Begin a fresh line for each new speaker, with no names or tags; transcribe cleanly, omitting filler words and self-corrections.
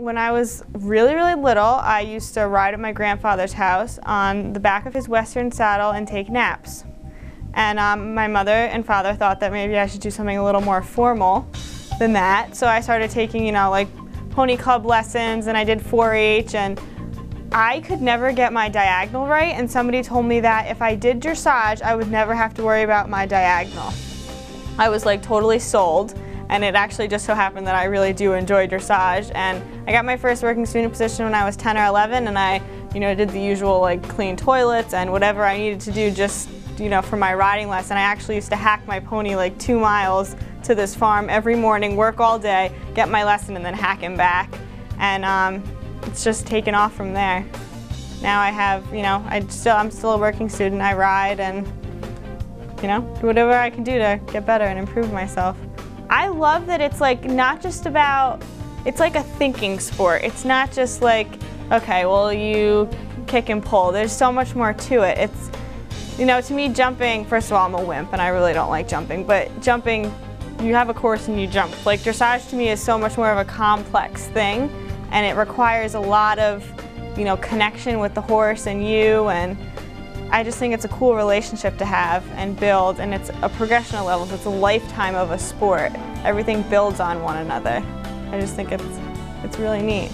When I was really, really little, I used to ride at my grandfather's house on the back of his Western saddle and take naps. And my mother and father thought that maybe I should do something a little more formal than that. So I started taking, like pony club lessons, and I did 4-H, and I could never get my diagonal right, and somebody told me that if I did dressage, I would never have to worry about my diagonal. I was like totally sold. And it actually just so happened that I really do enjoy dressage. And I got my first working student position when I was 10 or 11, and I, did the usual like clean toilets and whatever I needed to do just, for my riding lesson. I actually used to hack my pony like 2 miles to this farm every morning, work all day, get my lesson, and then hack him back. And it's just taken off from there. Now I have, I'm still a working student. I ride and, do whatever I can do to get better and improve myself. I love that it's like not just about, it's like a thinking sport. It's not just like, okay, well you kick and pull. There's so much more to it. It's, to me jumping, first of all I'm a wimp and I really don't like jumping, but jumping, you have a course and you jump. Like dressage to me is so much more of a complex thing, and it requires a lot of, connection with the horse and you, and I just think it's a cool relationship to have and build, and it's a progression of levels. It's a lifetime of a sport. Everything builds on one another. I just think it's really neat.